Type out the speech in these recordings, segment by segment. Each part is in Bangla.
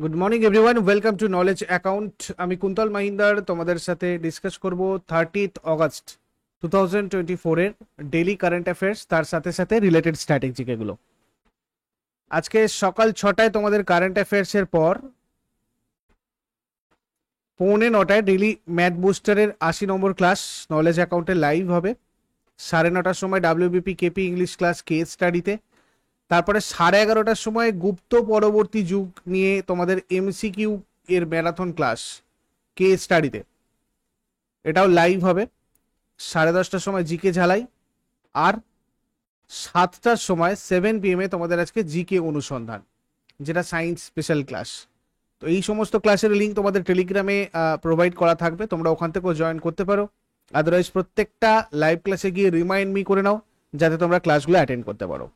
Good morning everyone, welcome to knowledge account. আমি কুন্তল মাহিন্দার তোমাদের সাথে ডিসকাস করব 30th অগস্ট 2024-এর ডেইলি কারেন্ট অ্যাফেয়ার্স, তার সাথে সাথে রিলেটেড স্ট্র্যাটেজিক এগুলো। আজকে সকাল 6টায় তোমাদের কারেন্ট অ্যাফেয়ার্সের পর 8:45 ডেইলি ম্যাথ বুস্টারের 80 নম্বর ক্লাস নলেজ অ্যাকাউন্টে লাইভ হবে। 9:30টার সময় WBP KP English class case স্টাডিতে। তারপরে 11:30টার সময় গুপ্ত পরবর্তী যুগ নিয়ে তোমাদের এমসিকিউ এর ম্যারাথন ক্লাস কেস স্টাডিতে, এটাও লাইভ হবে। 10:30টার সময় জিকে ঝালাই। আর 7টার সময় 7 PM তোমাদের আজকে জিকে অনুসন্ধান, যেটা সায়েন্স স্পেশাল ক্লাস। তো এই সমস্ত ক্লাসের লিঙ্ক তোমাদের টেলিগ্রামে প্রোভাইড করা থাকবে, তোমরা ওখান থেকেও জয়েন করতে পারো। আদারওয়াইজ প্রত্যেকটা লাইভ ক্লাসে গিয়ে রিমাইন্ড মি করে নাও, যাতে তোমরা ক্লাসগুলো অ্যাটেন্ড করতে পারো।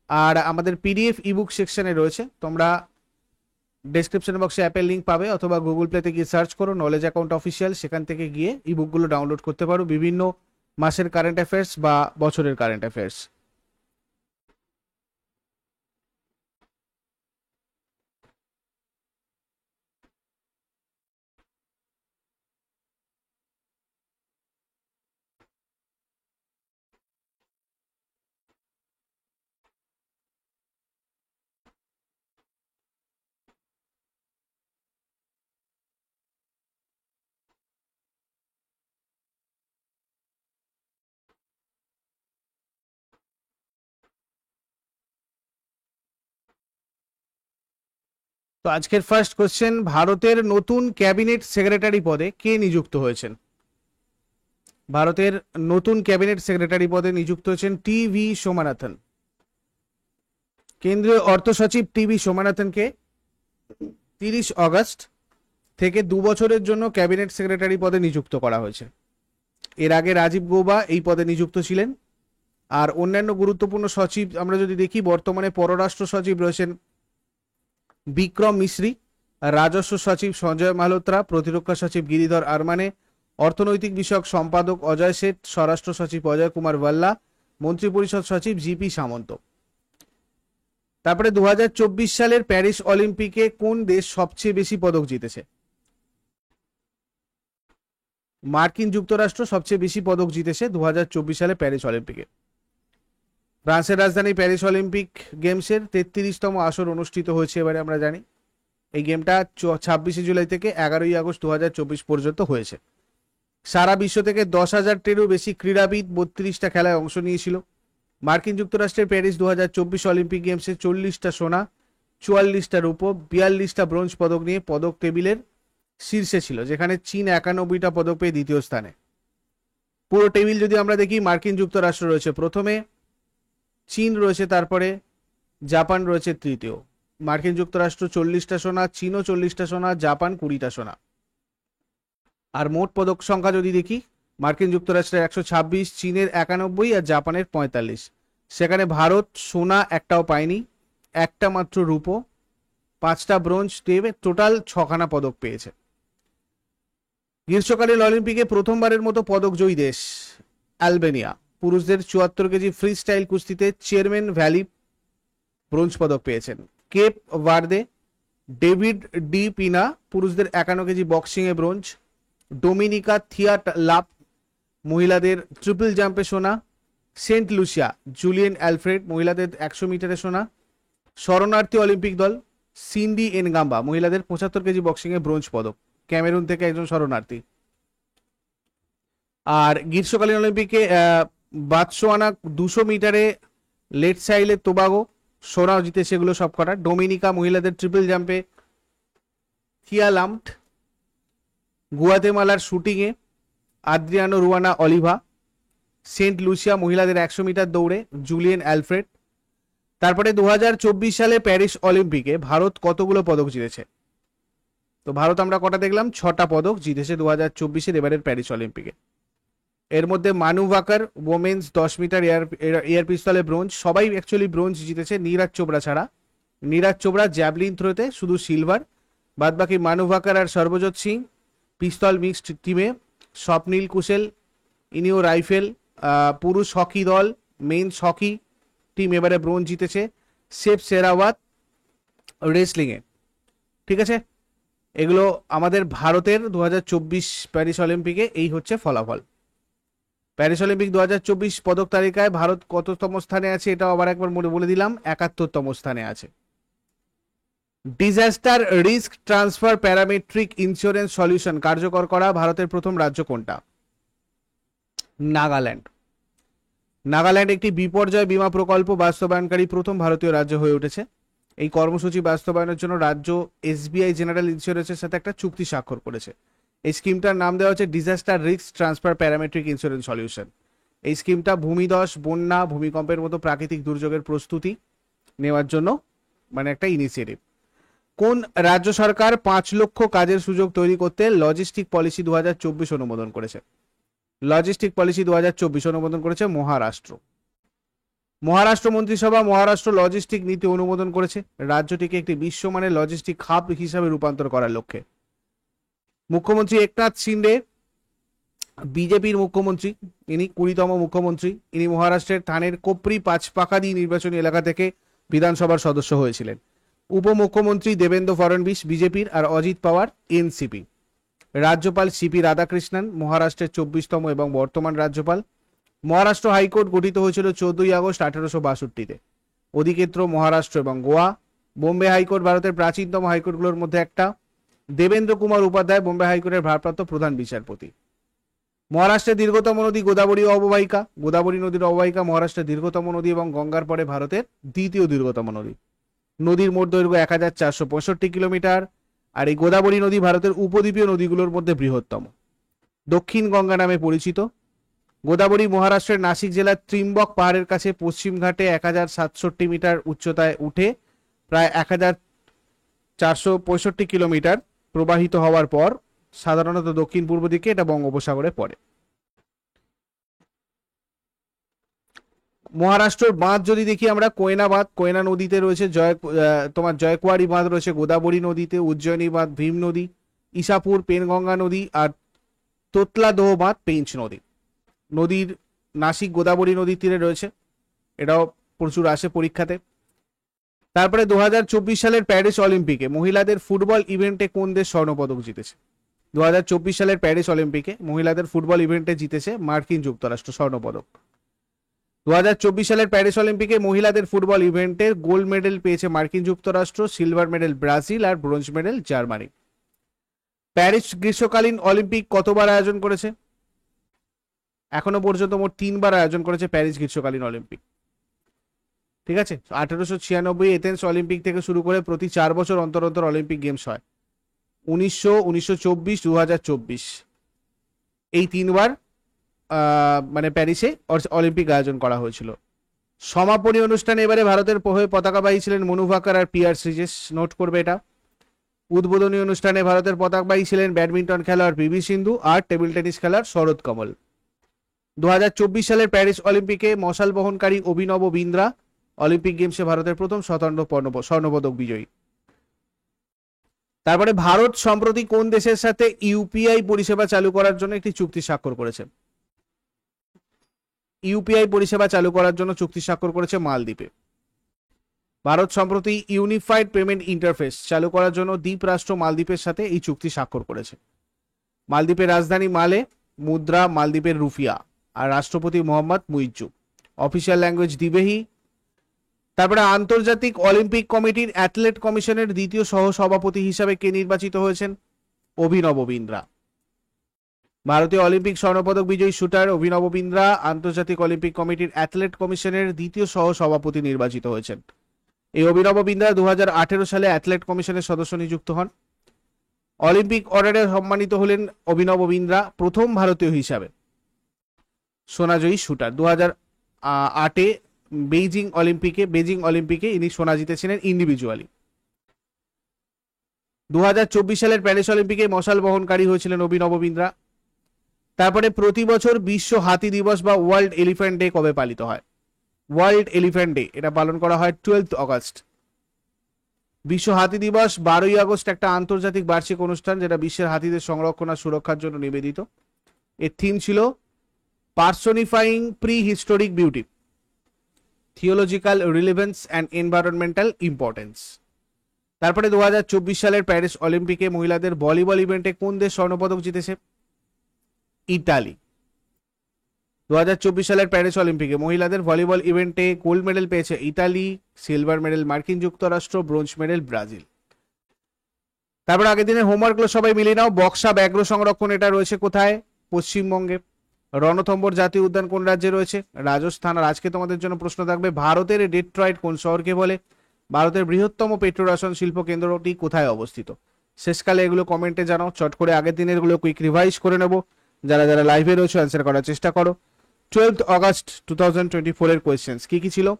আর আমাদের পিডিএফ ইবুক সেকশনে রয়েছে, তোমরা ডেসক্রিপশন বক্সে অ্যাপের লিঙ্ক পাবে, অথবা গুগল প্লেতে গিয়ে সার্চ করো নলেজ অ্যাকাউন্ট অফিসিয়াল, সেখান থেকে গিয়ে ইবুকগুলো ডাউনলোড করতে পারো, বিভিন্ন মাসের কারেন্ট অ্যাফেয়ার্স বা বছরের কারেন্ট অ্যাফেয়ার্স। তো আজকের ফার্স্ট কোশ্চেন, ভারতের নতুন ক্যাবিনেট সেক্রেটারি পদে কে নিযুক্ত হয়েছেন? ভারতের নতুন ক্যাবিনেট সেক্রেটারি পদে নিযুক্ত হয়েছেন টি.ভি. সোমানাথন। কেন্দ্রীয় অর্থ সচিব টি.ভি. সোমানাথনকে 30 অগস্ট থেকে 2 বছরের জন্য ক্যাবিনেট সেক্রেটারি পদে নিযুক্ত করা হয়েছে। এর আগে রাজীব গৌবা এই পদে নিযুক্ত ছিলেন। আর অন্যান্য গুরুত্বপূর্ণ সচিব আমরা যদি দেখি, বর্তমানে পররাষ্ট্র সচিব রয়েছেন বিক্রম মিশ্রি, রাজস্ব সচিব সঞ্জয় মালহোত্রা, প্রতিরক্ষা সচিব গিরিধর আরমানে, অর্থনৈতিক বিষয়ক সম্পাদক অজয় শেঠ, স্বরাষ্ট্র সচিব অজয় কুমার ভাল্লা, মন্ত্রিপরিষদ সচিব জিপি সামন্ত। তারপরে 2024 সালের প্যারিস অলিম্পিকে কোন দেশ সবচেয়ে বেশি পদক জিতেছে? মার্কিন যুক্তরাষ্ট্র সবচেয়ে বেশি পদক জিতেছে 2024 সালে প্যারিস অলিম্পিকে। ফ্রান্সের রাজধানী প্যারিস অলিম্পিক গেমসের 33তম আসর অনুষ্ঠিত হয়েছে এবারে, আমরা জানি। এই গেমটা 26 জুলাই থেকে 11 আগস্ট 2024 পর্যন্ত হয়েছে। সারা বিশ্ব থেকে 10,000-টিরও বেশি ক্রীড়াবিদ 32টা খেলায় অংশ নিয়েছিল। মার্কিন যুক্তরাষ্ট্রের প্যারিস 2024 অলিম্পিক গেমসে 40টা সোনা, 44টা রূপো, 42টা ব্রোঞ্জ পদক নিয়ে পদক টেবিলের শীর্ষে ছিল, যেখানে চীন 91টা পদক পেয়ে দ্বিতীয় স্থানে। পুরো টেবিল যদি আমরা দেখি, মার্কিন যুক্তরাষ্ট্র রয়েছে প্রথমে, চীন রয়েছে তারপরে, জাপান রয়েছে তৃতীয়। মার্কিন যুক্তরাষ্ট্র 40টা সোনা, চীনও 40টা সোনা, জাপান 20টা সোনা। আর মোট পদক সংখ্যা যদি দেখি, মার্কিন যুক্তরাষ্ট্রের 126, চীনের 91 আর জাপানের 45। সেখানে ভারত সোনা একটাও পায়নি, একটা মাত্র রূপো, 5টা ব্রোঞ্জ, টোটাল 6খানা পদক পেয়েছে। গ্রীষ্মকালীন অলিম্পিকে প্রথমবারের মতো পদক জয়ী দেশ আলবেনিয়া। পুরুষদের 74 কেজি ফ্রি স্টাইল কুস্তিতে চেয়ারম্যান ভ্যালি ব্রোঞ্জ পদক পেয়েছেন। Cape Verde David de Pina পুরুষদের 51 কেজি বক্সিংয়ে ব্রোঞ্জ। ডোমিনিকা থিয়াট লাপ মহিলাদের ট্রিপল জাম্পে সোনা। সেন্ট লুসিয়া জুলিয়েন অ্যালফ্রেড মহিলাদের 100 মিটারে সোনা। শরণার্থী অলিম্পিক দল সিন্ডি এনগাম্বা মহিলাদের 75 কেজি বক্সিংয়ে ব্রোঞ্জ পদক, ক্যামেরুন থেকে একজন শরণার্থী। আর গ্রীষ্মকালীন অলিম্পিকে বাতসোয়ানা 200 মিটারে লেট সাইলে তোবাগো সোনা জিতে, সেগুলো সব কটা। ডোমিনিকা মহিলাদের ট্রিপল জাম্পে থিয়া লাম্পট, গুয়াতেমালার শুটিংয়ে আদ্রিয়ানো রুয়ানা অলিভা। সেন্ট লুসিয়া মহিলাদের 100 মিটার দৌড়ে জুলিয়েন অ্যালফ্রেড। তারপরে 2024 সালে প্যারিস অলিম্পিকে ভারত কতগুলো পদক জিতেছে? তো ভারত আমরা কটা দেখলাম, 6টা পদক জিতেছে 2024-এর এবারের প্যারিস অলিম্পিকে। এর মধ্যে মানু Viqar women's 10 metre air পিস্তলে bronze, সবাই অ্যাকচুয়ালি ব্রোঞ্জ জিতেছে নীরাজ চোপড়া ছাড়া। নীরাজ চোপড়া জ্যাভলিন থ্রোতে শুধু সিলভার, বাদবাকি মানু ভাকার আর সর্বজোৎ সিং পিস্তল মিক্সড টিমে, স্বপ্নীল কুশেল ইনিও রাইফেল। পুরুষ হকি দল মেন্স হকি টিম এবারে ব্রোঞ্জ জিতেছে। শেফ সেরাওয়াত রেসলিংয়ে। ঠিক আছে, এগুলো আমাদের ভারতের 2024 প্যারিস অলিম্পিকে এই হচ্ছে ফলাফল। প্যারিস অলিম্পিক 2024 পদক তালিকায় ভারত কততম স্থানে আছে এটাও আবার একবার বলে দিলাম, 71তম স্থানে আছে। Disaster risk transfer parametric insurance solution কার্যকর করা ভারতের প্রথম রাজ্য কোনটা? নাগাল্যান্ড। নাগাল্যান্ড একটি বিপর্যয় বীমা প্রকল্প বাস্তবায়নকারী প্রথম ভারতীয় রাজ্য হয়ে উঠেছে। এই কর্মসূচি বাস্তবায়নের জন্য রাজ্য এসবিআই জেনারেল ইন্স্যুরেন্সের সাথে একটা চুক্তি স্বাক্ষর করেছে। এই স্কিমটার নাম দেওয়া হচ্ছে disaster risk transfer parametric insurance solution. এই স্কিমটা ভূমিধস, বন্যা, ভূমিকম্পের মতো প্রাকৃতিক দুর্যোগের প্রস্তুতি নেওয়ার জন্য মানে একটা ইনিশিয়েটিভ। কোন রাজ্য সরকার 5 লক্ষ কাজের সুযোগ তৈরি করতে লজিস্টিক পলিসি 2024 অনুমোদন করেছে? লজিস্টিক পলিসি 2024 অনুমোদন করেছে মহারাষ্ট্র। মহারাষ্ট্র মন্ত্রিসভা মহারাষ্ট্র লজিস্টিক নীতি অনুমোদন করেছে রাজ্যটিকে একটি বিশ্বমানের লজিস্টিক হাব হিসাবে রূপান্তর করার লক্ষ্যে। মুখ্যমন্ত্রী একনাথ শিন্ডে বিজেপির মুখ্যমন্ত্রী, ইনি 20তম মুখ্যমন্ত্রী। ইনি মহারাষ্ট্রের থানের কোপরি পাঁচপাকাদি নির্বাচনী এলাকা থেকে বিধানসভার সদস্য হয়েছিলেন। উপমুখ্যমন্ত্রী দেবেন্দ্র ফডনবিস বিজেপির আর অজিত পাওয়ার এনসিপি। রাজ্যপাল সিপি রাধাকৃষ্ণন মহারাষ্ট্রের 24তম এবং বর্তমান রাজ্যপাল। মহারাষ্ট্র হাইকোর্ট গঠিত হয়েছিল 14ই আগস্ট 1862-তে। অধিক্ষেত্র মহারাষ্ট্র এবং গোয়া। বোম্বে হাইকোর্ট ভারতের প্রাচীনতম হাইকোর্টগুলোর মধ্যে একটা। দেবেন্দ্র কুমার উপাধ্যায় বোম্বে হাইকোর্টের ভারপ্রাপ্ত প্রধান বিচারপতি। মহারাষ্ট্রের দীর্ঘতম নদী গোদাবরী অববাহিকা। গোদাবরী নদীর অববাহিকা মহারাষ্ট্রের দীর্ঘতম নদী এবং গঙ্গার পরে ভারতের দ্বিতীয় দীর্ঘতম নদী। নদীর মোট দৈর্ঘ্য 1465 কিলোমিটার। আর এই গোদাবরী নদী ভারতের উপদ্বীপীয় নদীগুলোর মধ্যে বৃহত্তম। দক্ষিণ গঙ্গা নামে পরিচিত। গোদাবরী মহারাষ্ট্রের নাসিক জেলার ত্রিম্বক পাহাড়ের কাছে পশ্চিম ঘাটে 1067 মিটার উচ্চতায় উঠে প্রায় 1465 কিলোমিটার প্রবাহিত হওয়ার পর সাধারণত দক্ষিণ পূর্ব দিকে এটা বঙ্গোপসাগরে পড়ে। মহারাষ্ট্রের বাঁধ যদি দেখি আমরা, কোয়না বাঁধ কোয়না নদীতে রয়েছে, জয়কুয়ারি বাঁধ রয়েছে গোদাবরী নদীতে, উজ্জয়িনী বাঁধ ভীম নদী, ইসাপুর পেনগঙ্গা নদী, আর তোতলাদহ বাঁধ পেঞ্চ নদী। নদীর নাসিক গোদাবরী নদীর তীরে রয়েছে, এটাও প্রচুর আসে পরীক্ষাতে। তারপরে 2024 সালের প্যারিস অলিম্পিকে মহিলাদের ফুটবল ইভেন্টে কোন দেশ স্বর্ণপদক জিতেছে? 2024 সালের প্যারিস অলিম্পিকে মহিলাদের ফুটবল ইভেন্টে জিতেছে মার্কিন যুক্তরাষ্ট্র স্বর্ণপদক। 2024 সালের প্যারিস অলিম্পিকে মহিলাদের ফুটবল ইভেন্টের গোল্ড মেডেল পেয়েছে মার্কিন যুক্তরাষ্ট্র, সিলভার মেডেল ব্রাজিল আর ব্রোঞ্জ মেডেল জার্মানি। প্যারিস গ্রীষ্মকালীন অলিম্পিক কতবার আয়োজন করেছে? এখনো পর্যন্ত মোট 3বার আয়োজন করেছে প্যারিস গ্রীষ্মকালীন অলিম্পিক। ঠিক আছে, 1896 এথেন্স অলিম্পিক থেকে শুরু করে প্রতি 4 বছর অন্তর অন্তর অলিম্পিক গেমস হয়। 1924, 2024 এই 3বার মানে প্যারিসে অলিম্পিক আয়োজন করা হয়েছিল। সমাপনী অনুষ্ঠানে এবারে ভারতের হয়ে পতাকাবাহী ছিলেন মনু ভাকার আর পিয়ার শ্রীজেশ, নোট করবে এটা। উদ্বোধনী অনুষ্ঠানে ভারতের পতাকাবাহী ছিলেন ব্যাডমিন্টন খেলোয়াড় পিভি সিন্ধু আর টেবিল টেনিস খেলোয়াড় শরৎ কমল। 2024 সালের প্যারিস অলিম্পিকে মশাল বহনকারী অভিনব বিন্দ্রা অলিম্পিক গেমসে ভারতের প্রথম স্বর্ণপদক বিজয়ী। তারপরে ভারত সম্প্রতি কোন দেশের সাথে ইউপিআই পরিষেবা চালু করার জন্য একটি চুক্তি স্বাক্ষর করেছে? ইউপিআই পরিষেবা চালু করার জন্য চুক্তি স্বাক্ষর করেছে মালদ্বীপে। ভারত সম্প্রতি ইউনিফাইড পেমেন্ট ইন্টারফেস চালু করার জন্য দ্বীপ রাষ্ট্র মালদ্বীপের সাথে এই চুক্তি স্বাক্ষর করেছে। মালদ্বীপের রাজধানী মালে, মুদ্রা মালদ্বীপের রুফিয়া, আর রাষ্ট্রপতি মোহাম্মদ মুইজ্জু। Official language Dhivehi. তারপরে আন্তর্জাতিক অলিম্পিক কমিটির অ্যাথলেট কমিশনের দ্বিতীয় সহসভাপতি হিসাবে কে নির্বাচিত হয়েছেন? অভিনব বিন্দ্রা। ভারতীয় অলিম্পিক স্বর্ণপদক বিজয়ী শুটার অভিনব বিন্দ্রা আন্তর্জাতিক অলিম্পিক কমিটির অ্যাথলেট কমিশনের দ্বিতীয় সহসভাপতি নির্বাচিত হয়েছেন। এই অভিনব বিন্দ্রা 2018 সালে অ্যাথলেট কমিশনের সদস্য নিযুক্ত হন। অলিম্পিক অর্ডারে সম্মানিত হলেন অভিনব বিন্দ্রা প্রথম ভারতীয় হিসাবে। সোনাজয়ী শুটার 2008 বেইজিং অলিম্পিকে ইনি সোনা জিতেছিলেন ইন্ডিভিজুয়ালি। 2024 সালের প্যারিস অলিম্পিকে মশাল বহনকারী হয়েছিলেন অভিনব বিন্দ্রা। তারপরে প্রতি বছর বিশ্ব হাতি দিবস বা ওয়ার্ল্ড এলিফ্যান্ট ডে কবে পালিত হয়? ওয়ার্ল্ড এলিফ্যান্ট ডে এটা পালন করা হয় 12 আগস্ট। বিশ্ব হাতি দিবস 12ই আগস্ট একটা আন্তর্জাতিক বার্ষিক অনুষ্ঠান যেটা বিশ্বের হাতিদের সংরক্ষণ আর সুরক্ষার জন্য নিবেদিত। এর থিম ছিল personifying prehistoric beauty, theological relevance and environmental importance. তারপরে 2024 সালের প্যারিস অলিম্পিকে মহিলাদের ভলিবল ইভেন্টে কোন দেশ স্বর্ণপদক জিতেছে? ইতালি। 2024 সালের প্যারিস অলিম্পিকে মহিলাদের ভলিবল ইভেন্টে গোল্ড মেডেল পেয়েছে ইতালি, সিলভার মেডেল মার্কিন যুক্তরাষ্ট্র, ব্রোঞ্জ মেডেল ব্রাজিল। তারপর আগের দিনের হোমওয়ার্কগুলো সবাই মিলিয়ে নাও। বক্সা ব্যাঘ্র সংরক্ষণ এটা রয়েছে কোথায়? পশ্চিমবঙ্গে। রণথম্বর জাতীয় উদ্যান কোন রাজ্যে রয়েছে? রাজস্থান। আর আজকে তোমাদের জন্য প্রশ্ন থাকবে, ভারতের ডেট্রয়েট কোন শহরকে বলে? ভারতের বৃহত্তম পেট্রোরাসায়ন শিল্প কেন্দ্রটি কোথায় অবস্থিত? শেষকালে এগুলো কমেন্টে জানাও। চট করে আগের দিনের গুলো কুইক রিভাইজ করে নেব। যারা যারা লাইভে রয়েছে অ্যান্সার করার চেষ্টা করো। 12 অগস্ট 2024 এর কোয়েশ্চেন্স কি কি ছিল?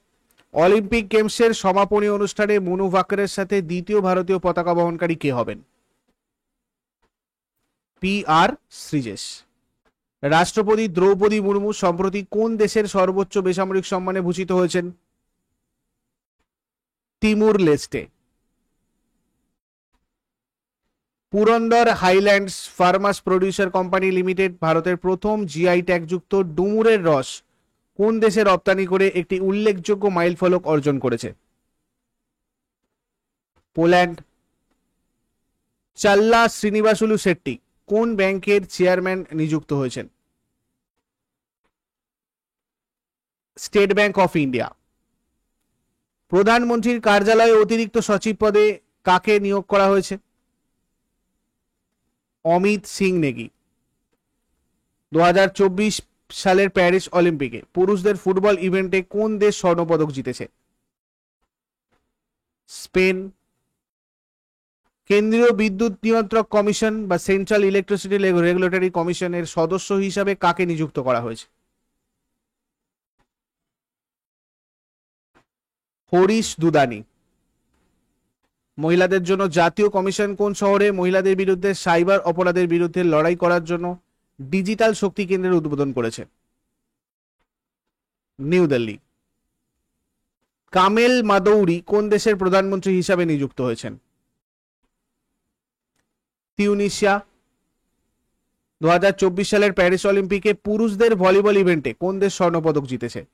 অলিম্পিক গেমসের সমাপনী অনুষ্ঠানে মনু ভাকরের সাথে দ্বিতীয় ভারতীয় পতাকা বহনকারী কে হবেন? PR শ্রীজেশ। রাষ্ট্রপতি দ্রৌপদী মুর্মু সম্প্রতি কোন দেশের সর্বোচ্চ বেসামরিক সম্মানে ভূষিত হয়েছেন? Timor Leste. Purandar highlands farmers producer company limited ভারতের প্রথম জিআই ট্যাগযুক্ত ডুমুরের রস কোন দেশে রপ্তানি করে একটি উল্লেখযোগ্য মাইলফলক অর্জন করেছে? পোল্যান্ড। চাল্লা শ্রীনিবাসুলু শেট্টি কোন ব্যাংকের চেয়ারম্যান নিযুক্ত হয়েছেন? State bank of India. প্রধানমন্ত্রীর কার্যালয়ে অতিরিক্ত সচিব পদে কাকে নিয়োগ করা হয়েছে? অমিত সিং নেগি। 2024 সালের প্যারিস অলিম্পিকে পুরুষদের ফুটবল ইভেন্টে কোন দেশ স্বর্ণপদক জিতেছে? স্পেন। কেন্দ্রীয় বিদ্যুৎ নিয়ন্ত্রক কমিশন বা সেন্ট্রাল ইলেকট্রিসিটি রেগুলেটরি কমিশনের সদস্য হিসাবে কাকে নিযুক্ত করা হয়েছে? হরিশ দুদানি। মহিলাদের জন্য জাতীয় কমিশন কোন শহরে মহিলাদের বিরুদ্ধে সাইবার অপরাধের বিরুদ্ধে লড়াই করার জন্য ডিজিটাল শক্তি কেন্দ্রের উদ্বোধন করেছে? নিউ দিল্লি। কামেল মাদৌরি কোন দেশের প্রধানমন্ত্রী হিসাবে নিযুক্ত হয়েছেন? তিউনিসিয়া। 2024 সালের প্যারিস অলিম্পিকে পুরুষদের ভলিবল ইভেন্টে কোন দেশ স্বর্ণপদক জিতেছে?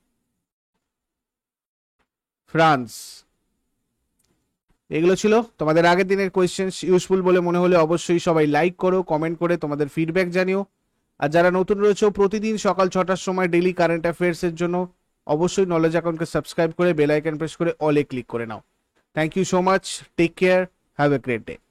ফ্রান্স। এগুলো ছিল তোমাদের আগের দিনের কোয়েশ্চেন। ইউজফুল বলে মনে হলে অবশ্যই সবাই লাইক করো, কমেন্ট করে তোমাদের ফিডব্যাক জানিও। আর যারা নতুন রয়েছে প্রতিদিন সকাল 6টার সময় ডেইলি কারেন্ট অ্যাফেয়ার্স এর জন্য অবশ্যই নলেজ অ্যাকাউন্টকে সাবস্ক্রাইব করে বেল আইকন প্রেস করে অলে ক্লিক করে নাও। Thank you so much, take care, have a great day.